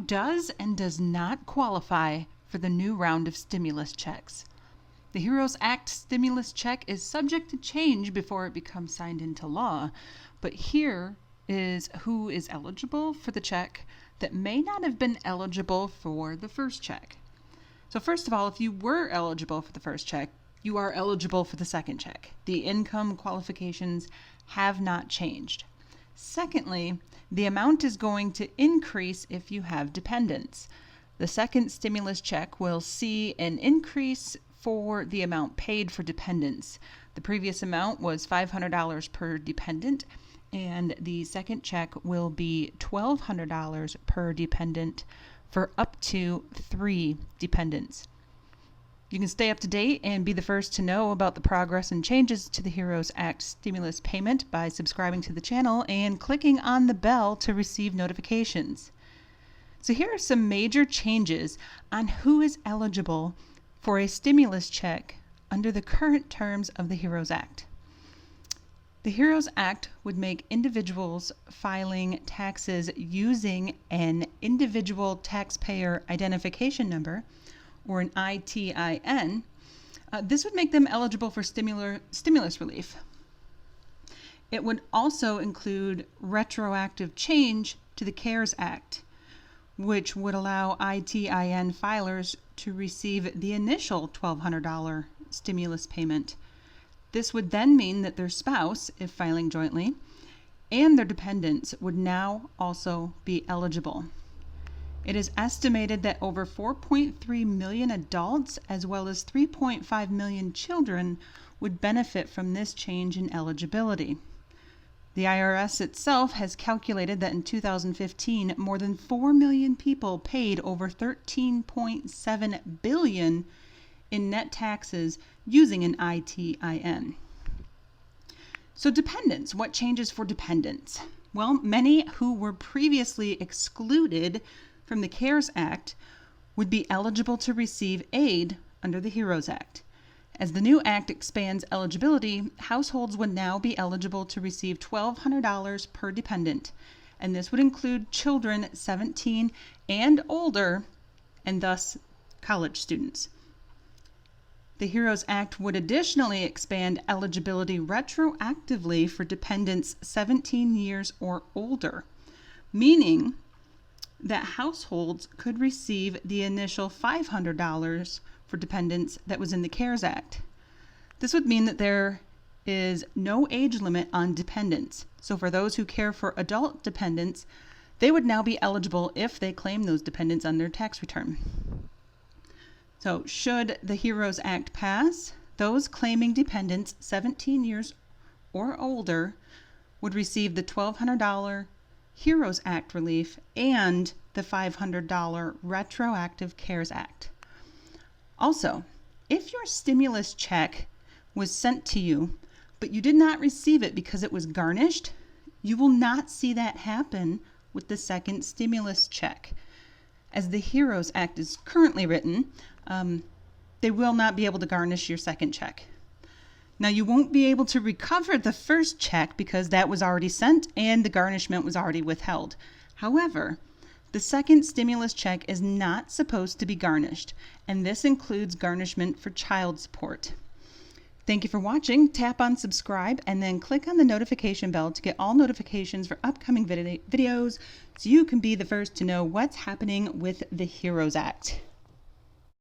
does and does not qualify for the new round of stimulus checks. The HEROES Act stimulus check is subject to change before it becomes signed into law, but here is who is eligible for the check that may not have been eligible for the first check. So first of all, if you were eligible for the first check, you are eligible for the second check. The income qualifications have not changed. Secondly, the amount is going to increase if you have dependents. The second stimulus check will see an increase for the amount paid for dependents. The previous amount was $500 per dependent, and the second check will be $1,200 per dependent for up to 3 dependents. You can stay up to date and be the first to know about the progress and changes to the HEROES Act stimulus payment by subscribing to the channel and clicking on the bell to receive notifications. So here are some major changes on who is eligible for a stimulus check under the current terms of the HEROES Act. The HEROES Act would make individuals filing taxes using an individual taxpayer identification number, or an ITIN, this would make them eligible for stimulus relief. It would also include retroactive change to the CARES Act, which would allow ITIN filers to receive the initial $1,200 stimulus payment. This would then mean that their spouse, if filing jointly, and their dependents would now also be eligible. It is estimated that over 4.3 million adults as well as 3.5 million children would benefit from this change in eligibility. The IRS itself has calculated that in 2015, more than 4 million people paid over $13.7 billion in net taxes using an ITIN. So dependents, what changes for dependents? Well, many who were previously excluded from the CARES Act would be eligible to receive aid under the HEROES Act. As the new act expands eligibility, households would now be eligible to receive $1,200 per dependent, and this would include children 17 and older, and thus college students. The HEROES Act would additionally expand eligibility retroactively for dependents 17 years or older, meaning that households could receive the initial $500 for dependents that was in the CARES Act. This would mean that there is no age limit on dependents. So for those who care for adult dependents, they would now be eligible if they claim those dependents on their tax return. So should the HEROES Act pass, those claiming dependents 17 years or older would receive the $1,200 HEROES Act relief and the $500 retroactive CARES Act. Also, if your stimulus check was sent to you, but you did not receive it because it was garnished, you will not see that happen with the second stimulus check. As the HEROES Act is currently written, they will not be able to garnish your second check. Now, you won't be able to recover the first check because that was already sent and the garnishment was already withheld. However, the second stimulus check is not supposed to be garnished, and this includes garnishment for child support. Thank you for watching. Tap on subscribe and then click on the notification bell to get all notifications for upcoming videos so you can be the first to know what's happening with the HEROES Act.